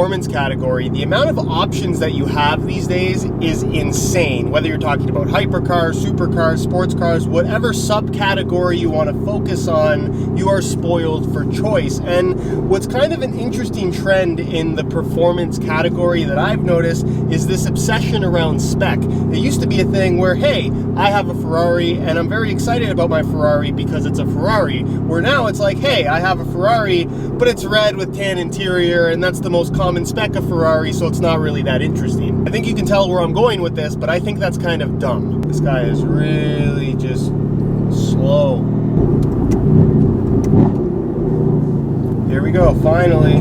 performance category, the amount of options that you have these days is insane. Whether you're talking about hypercars, supercars, sports cars, whatever subcategory you want to focus on, you are spoiled for choice. And what's kind of an interesting trend in the performance category that I've noticed is this obsession around spec. It used to be a thing where, hey, I have a Ferrari and I'm very excited about my Ferrari because it's a Ferrari. Where now it's like, hey, I have a Ferrari, but it's red with tan interior, and that's the most common spec of Ferrari, so it's not really that interesting. I think you can tell where I'm going with this, but I think that's kind of dumb. This guy is really just slow. Here we go, finally.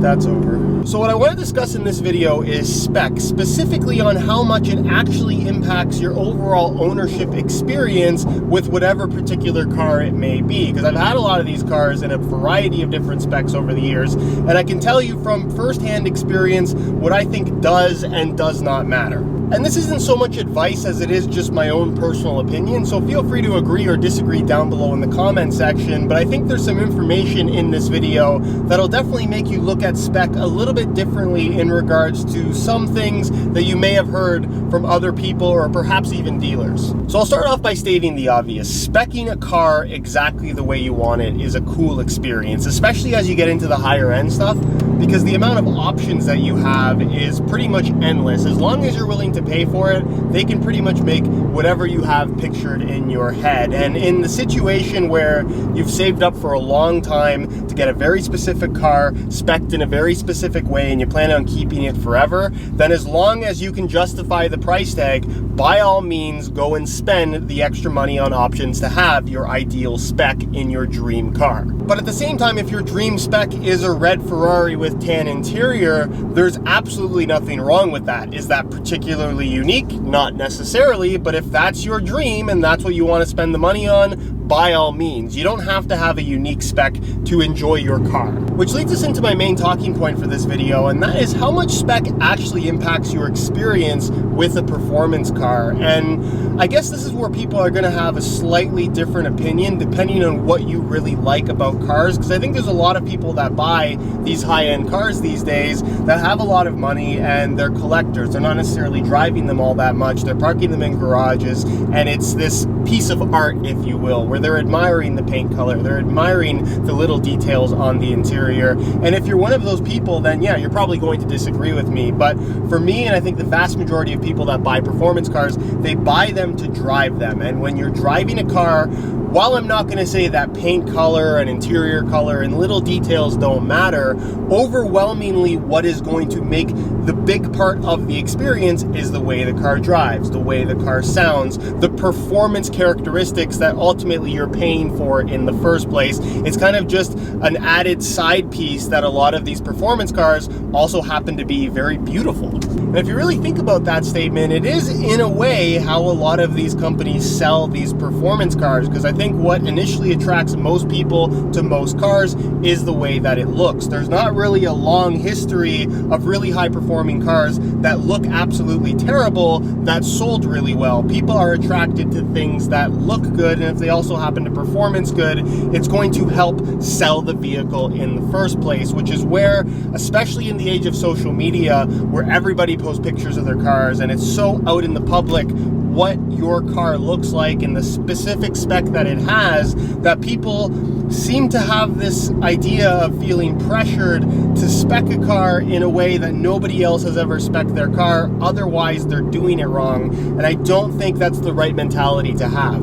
That's over. So what I want to discuss in this video is spec, specifically on how much it actually impacts your overall ownership experience with whatever particular car it may be. Because I've had a lot of these cars in a variety of different specs over the years, and I can tell you from firsthand experience what I think does and does not matter. And this isn't so much advice as it is just my own personal opinion, so feel free to agree or disagree down below in the comment section, but I think there's some information in this video that'll definitely make you look at spec a little bit differently in regards to some things that you may have heard from other people or perhaps even dealers. So I'll start off by stating the obvious. Speccing a car exactly the way you want it is a cool experience, especially as you get into the higher end stuff, because the amount of options that you have is pretty much endless. As long as you're willing to pay for it, they can pretty much make whatever you have pictured in your head. And in the situation where you've saved up for a long time to get a very specific car, spec'd in a very specific way, and you plan on keeping it forever, then as long as you can justify the price tag, by all means, go and spend the extra money on options to have your ideal spec in your dream car. But at the same time, if your dream spec is a red Ferrari with tan interior, there's absolutely nothing wrong with that. Is that particularly unique? Not necessarily, but if that's your dream and that's what you want to spend the money on, by all means. You don't have to have a unique spec to enjoy your car. Which leads us into my main talking point for this video, and that is how much spec actually impacts your experience with a performance car. And I guess this is where people are going to have a slightly different opinion depending on what you really like about cars, because I think there's a lot of people that buy these high-end cars these days that have a lot of money and they're collectors. They're not necessarily driving them all that much. They're parking them in garages, and it's this piece of art, if you will, where they're admiring the paint color, they're admiring the little details on the interior. And if you're one of those people, then yeah, you're probably going to disagree with me. But for me, and I think the vast majority of people that buy performance cars, they buy them to drive them. And when you're driving a car, while I'm not going to say that paint color and interior color and little details don't matter, overwhelmingly what is going to make the big part of the experience is the way the car drives, the way the car sounds, the performance characteristics that ultimately you're paying for in the first place. It's kind of just an added side piece that a lot of these performance cars also happen to be very beautiful. And if you really think about that statement, it is in a way how a lot of these companies sell these performance cars, because I think what initially attracts most people to most cars is the way that it looks. There's not really a long history of really high performing cars that look absolutely terrible that sold really well. People are attracted to things that look good, and if they also happen to performance good, it's going to help sell the vehicle in the first place, which is where, especially in the age of social media, where everybody posts pictures of their cars and it's so out in the public what your car looks like and the specific spec that it has, that people seem to have this idea of feeling pressured to spec a car in a way that nobody else has ever spec'd their car, otherwise they're doing it wrong. And I don't think that's the right mentality to have.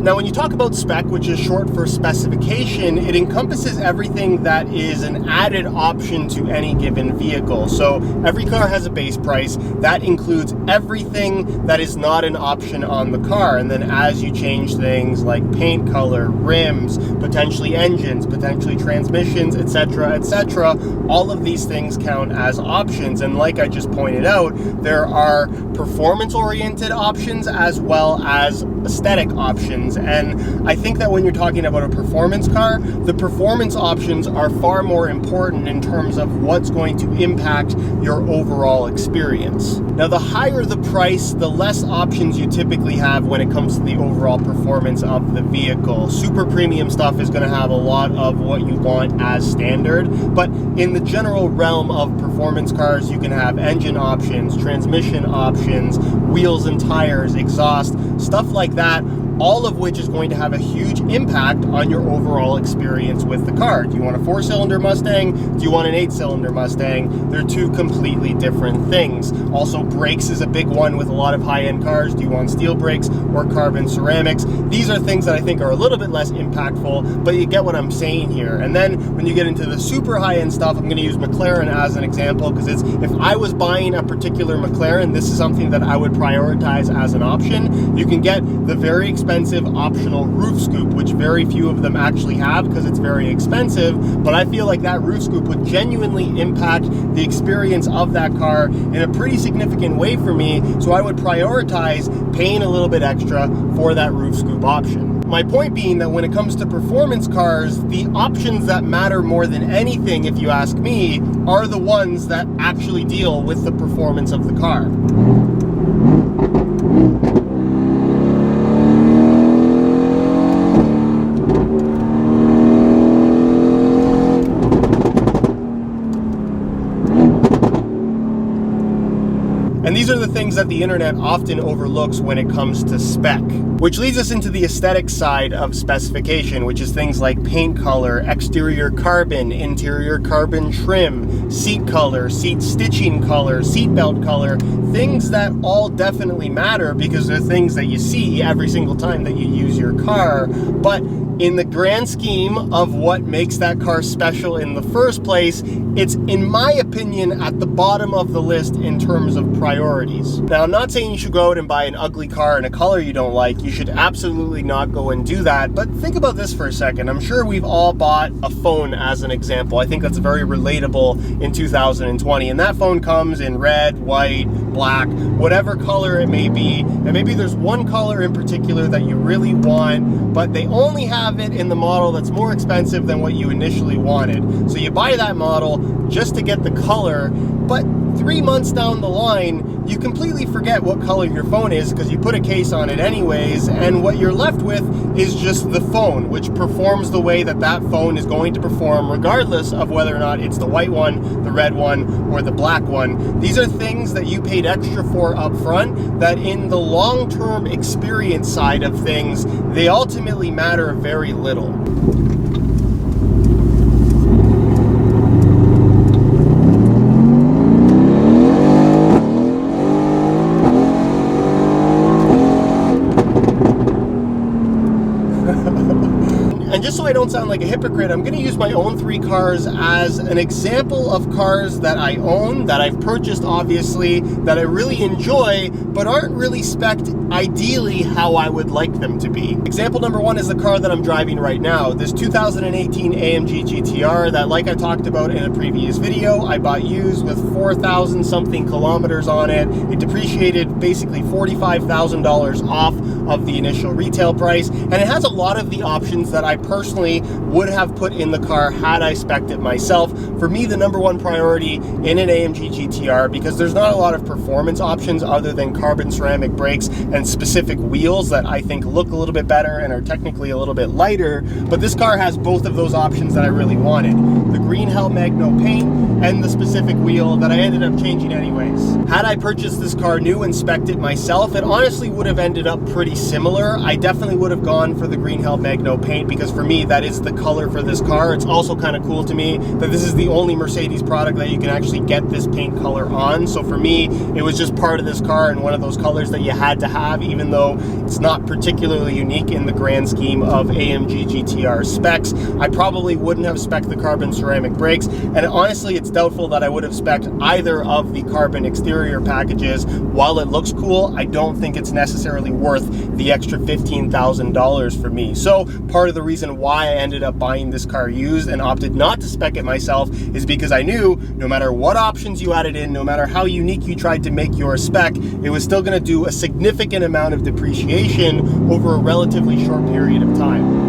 Now, when you talk about spec, which is short for specification, it encompasses everything that is an added option to any given vehicle. So every car has a base price. That includes everything that is not an option on the car. And then as you change things like paint color, rims, potentially engines, potentially transmissions, etc., etc., all of these things count as options. And like I just pointed out, there are performance-oriented options as well as aesthetic options. And I think that when you're talking about a performance car, the performance options are far more important in terms of what's going to impact your overall experience. Now, the higher the price, the less options you typically have when it comes to the overall performance of the vehicle. Super premium stuff is going to have a lot of what you want as standard, but in the general realm of performance cars, you can have engine options, transmission options, wheels and tires, exhaust, stuff like that, all of which is going to have a huge impact on your overall experience with the car. Do you want a 4-cylinder Mustang? Do you want an 8-cylinder Mustang? They're two completely different things. Also, brakes is a big one with a lot of high-end cars. Do you want steel brakes or carbon ceramics? These are things that I think are a little bit less impactful, but you get what I'm saying here. And then when you get into the super high-end stuff, I'm going to use McLaren as an example, because if I was buying a particular McLaren, this is something that I would prioritize as an option. You can get the very expensive optional roof scoop, which very few of them actually have because it's very expensive, but I feel like that roof scoop would genuinely impact the experience of that car in a pretty significant way for me, so I would prioritize paying a little bit extra for that roof scoop option. My point being that when it comes to performance cars, the options that matter more than anything, if you ask me, are the ones that actually deal with the performance of the car. And these are the things that the internet often overlooks when it comes to spec. Which leads us into the aesthetic side of specification, which is things like paint color, exterior carbon, interior carbon trim, seat color, seat stitching color, seat belt color, things that all definitely matter because they're things that you see every single time that you use your car. But in the grand scheme of what makes that car special in the first place, it's, in my opinion, at the bottom of the list in terms of priorities. Now, I'm not saying you should go out and buy an ugly car in a color you don't like. You should absolutely not go and do that. But think about this for a second. I'm sure we've all bought a phone as an example. I think that's very relatable in 2020. And that phone comes in red, white, black, whatever color it may be. And maybe there's one color in particular that you really want, but they only have it in the model that's more expensive than what you initially wanted. So you buy that model just to get the color, but 3 months down the line, you completely forget what color your phone is because you put a case on it anyways, and what you're left with is just the phone, which performs the way that that phone is going to perform regardless of whether or not it's the white one, the red one, or the black one. These are things that you paid extra for up front that in the long-term experience side of things, they ultimately matter very little. And just so I don't sound like a hypocrite, I'm going to use my own 3 cars as an example of cars that I own, that I've purchased obviously, that I really enjoy, but aren't really spec'd ideally how I would like them to be. Example number 1 is the car that I'm driving right now, this 2018 AMG Gtr that, like I talked about in a previous video, I bought used with 4,000 something kilometers on it. It depreciated basically $45,000 off of the initial retail price, and it has a lot of the options that I personally would have put in the car had I spec'd it myself. For me, the number 1 priority in an AMG Gtr, because there's not a lot of performance options other than carbon ceramic brakes and specific wheels that I think look a little bit better and are technically a little bit lighter, but this car has both of those options that I really wanted. The green Hell Magno paint and the specific wheel that I ended up changing anyways. Had I purchased this car new and spec'd it myself, it honestly would have ended up pretty similar. I definitely would have gone for the green Hell Magno paint because because for me, that is the color for this car. It's also kind of cool to me that this is the only Mercedes product that you can actually get this paint color on. So for me, it was just part of this car and one of those colors that you had to have, even though it's not particularly unique in the grand scheme of AMG GTR specs. I probably wouldn't have spec'd the carbon ceramic brakes, and honestly, it's doubtful that I would have spec'd either of the carbon exterior packages. While it looks cool, I don't think it's necessarily worth the extra $15,000 for me. So part of the reason why I ended up buying this car used and opted not to spec it myself is because I knew no matter what options you added in, no matter how unique you tried to make your spec, it was still going to do a significant amount of depreciation over a relatively short period of time.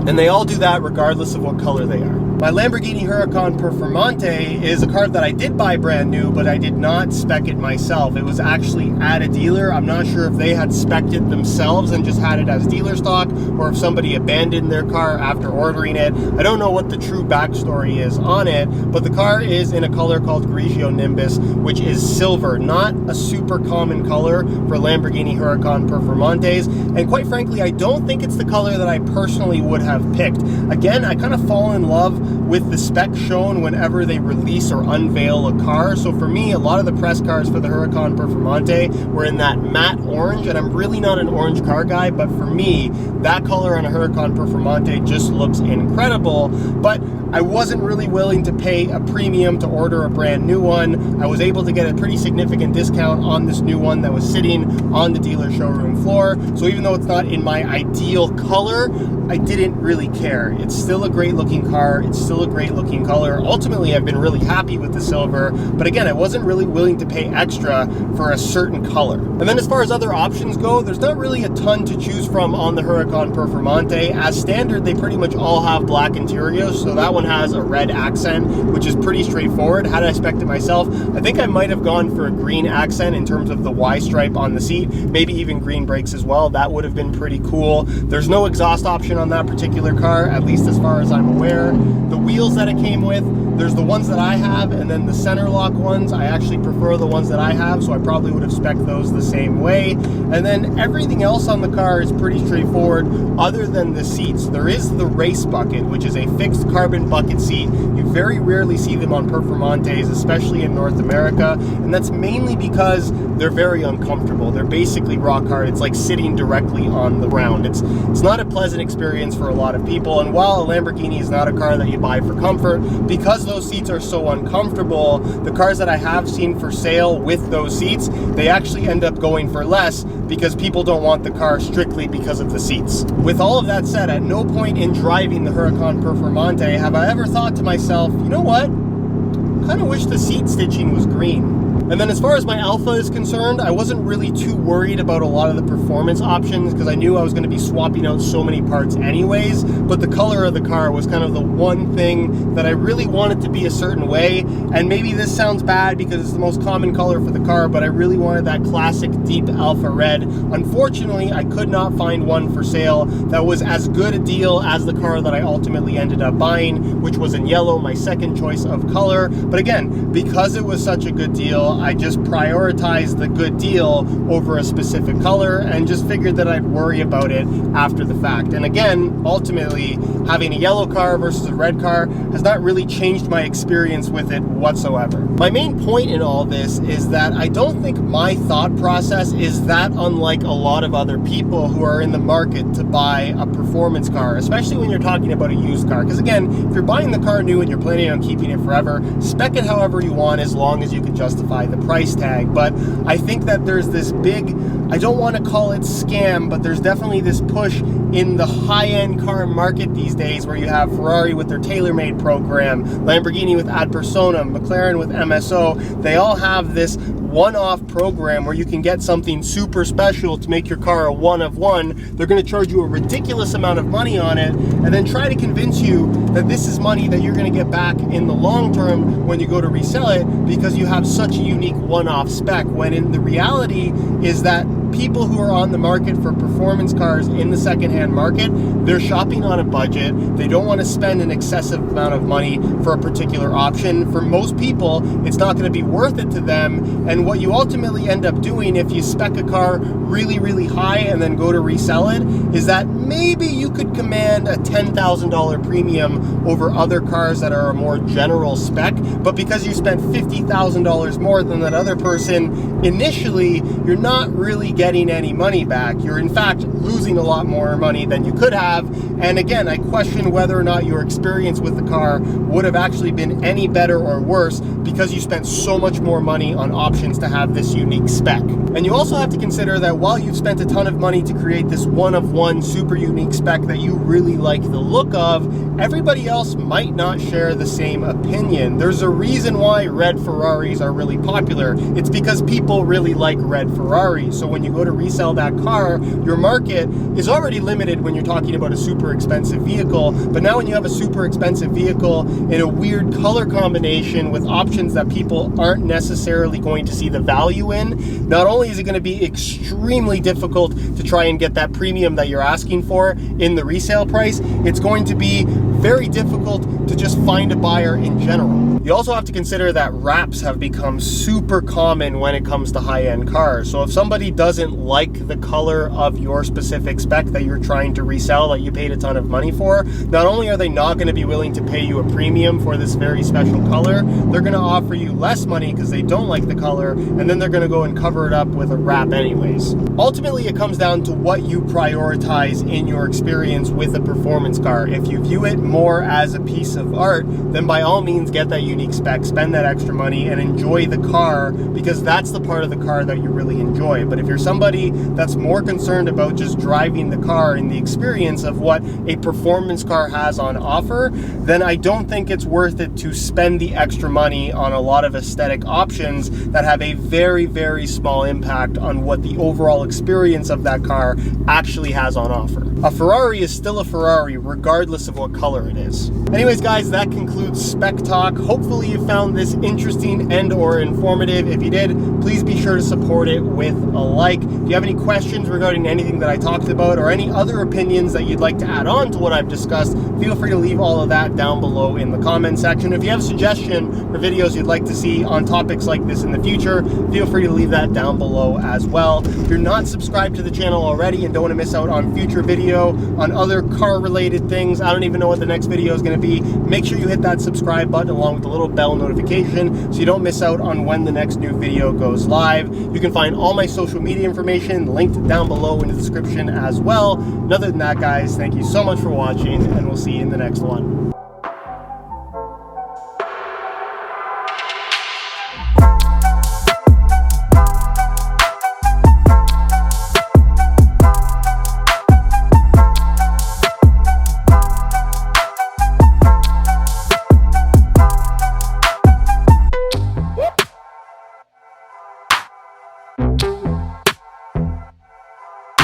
And they all do that regardless of what color they are. My Lamborghini Huracan Performante is a car that I did buy brand new, but I did not spec it myself. It was actually at a dealer. I'm not sure if they had spec'd it themselves and just had it as dealer stock, or if somebody abandoned their car after ordering it. I don't know what the true backstory is on it, but the car is in a color called Grigio Nimbus, which is silver, not a super common color for Lamborghini Huracan Performantes. And quite frankly, I don't think it's the color that I personally would have picked. Again, I kind of fall in love with the spec shown whenever they release or unveil a car. So for me, a lot of the press cars for the Huracan Performante were in that matte orange, and I'm really not an orange car guy, but for me, that color on a Huracan Performante just looks incredible. But I wasn't really willing to pay a premium to order a brand new one. I was able to get a pretty significant discount on this new one that was sitting on the dealer showroom floor. So even though it's not in my ideal color, I didn't really care. It's still a great looking car. It's still a great looking color. Ultimately, I've been really happy with the silver, but again, I wasn't really willing to pay extra for a certain color. And then as far as other options go, there's not really a ton to choose from on the Huracan Performante. As standard, they pretty much all have black interiors, so that one has a red accent, which is pretty straightforward. Had I spec'd it myself, I think I might have gone for a green accent in terms of the Y stripe on the seat, maybe even green brakes as well. That would have been pretty cool. There's no exhaust option on that particular car, at least as far as I'm aware. The wheels that it came with, there's the ones that I have, and then the center lock ones, I actually prefer the ones that I have, so I probably would have spec'd those the same way. And then everything else on the car is pretty straightforward, other than the seats. There is the race bucket, which is a fixed carbon bucket seat. You very rarely see them on Performantes, especially in North America, and that's mainly because they're very uncomfortable. They're basically rock hard. It's like sitting directly on the ground. It's not a pleasant experience for a lot of people, and while a Lamborghini is not a car that you buy for comfort, because those seats are so uncomfortable, the cars that I have seen for sale with those seats, they actually end up going for less because people don't want the car strictly because of the seats. With all of that said, at no point in driving the Huracan Performante have I ever thought to myself, you know what? I kind of wish the seat stitching was green. And then as far as my Alpha is concerned, I wasn't really too worried about a lot of the performance options because I knew I was going to be swapping out so many parts anyways, but the color of the car was kind of the one thing that I really wanted to be a certain way. And maybe this sounds bad because it's the most common color for the car, but I really wanted that classic deep Alpha red. Unfortunately, I could not find one for sale that was as good a deal as the car that I ultimately ended up buying, which was in yellow, my second choice of color. But again, because it was such a good deal, I just prioritized the good deal over a specific color and just figured that I'd worry about it after the fact. And again, ultimately, having a yellow car versus a red car has not really changed my experience with it whatsoever. My main point in all this is that I don't think my thought process is that unlike a lot of other people who are in the market to buy a performance car, especially when you're talking about a used car. Because again, if you're buying the car new and you're planning on keeping it forever, spec it however you want as long as you can justify the price tag. But I think that there's this big, I don't want to call it scam, but there's definitely this push in the high-end car market these days where you have Ferrari with their tailor-made program, Lamborghini with Ad Personam, McLaren with MSO. They all have this one-off program where you can get something super special to make your car a one of one. They're going to charge you a ridiculous amount of money on it and then try to convince you that this is money that you're going to get back in the long term when you go to resell it because you have such a unique one-off spec, when in the reality is that people who are on the market for performance cars in the secondhand market, they're shopping on a budget. They don't want to spend an excessive amount of money for a particular option. For most people, it's not going to be worth it to them. And what you ultimately end up doing if you spec a car really, really high and then go to resell it is that maybe you could command a $10,000 premium over other cars that are a more general spec, but because you spent $50,000 more than that other person initially, you're not really getting any money back. You're in fact losing a lot more money than you could have. And again, I question whether or not your experience with the car would have actually been any better or worse because you spent so much more money on options to have this unique spec. And you also have to consider that while you've spent a ton of money to create this one-of-one super unique spec that you really like the look of, everybody else might not share the same opinion. There's a reason why red Ferraris are really popular. It's because people really like red Ferraris. So when you go to resell that car, your market is already limited when you're talking about a super expensive vehicle. But now when you have a super expensive vehicle in a weird color combination with options that people aren't necessarily going to see the value in, not only is it going to be extremely difficult to try and get that premium that you're asking for in the resale price, it's going to be very difficult to just find a buyer in general. You also have to consider that wraps have become super common when it comes to high-end cars. So if somebody doesn't like the color of your specific spec that you're trying to resell, that you paid a ton of money for, not only are they not going to be willing to pay you a premium for this very special color, they're going to offer you less money because they don't like the color, and then they're going to go and cover it up with a wrap anyways. Ultimately, it comes down to what you prioritize in your experience with a performance car. If you view it more as a piece of art, then by all means get that unique spec, spend that extra money, and enjoy the car because that's the part of the car that you really enjoy. But if you're somebody that's more concerned about just driving the car and the experience of what a performance car has on offer, then I don't think it's worth it to spend the extra money on a lot of aesthetic options that have a very, very small impact on what the overall experience of that car actually has on offer. A Ferrari is still a Ferrari regardless of what color it is. Anyways guys, that concludes Spec Talk. Hopefully you found this interesting and or informative. If you did, please be sure to support it with a like. If you have any questions regarding anything that I talked about or any other opinions that you'd like to add on to what I've discussed, feel free to leave all of that down below in the comment section. If you have a suggestion for videos you'd like to see on topics like this in the future, feel free to leave that down below as well. If you're not subscribed to the channel already and don't want to miss out on future video on other car related things, I don't even know what the next video is going to be, make sure you hit that subscribe button along with the little bell notification so you don't miss out on when the next new video goes live. You can find all my social media information linked down below in the description as well. And other than that guys, thank you so much for watching and we'll see you in the next one.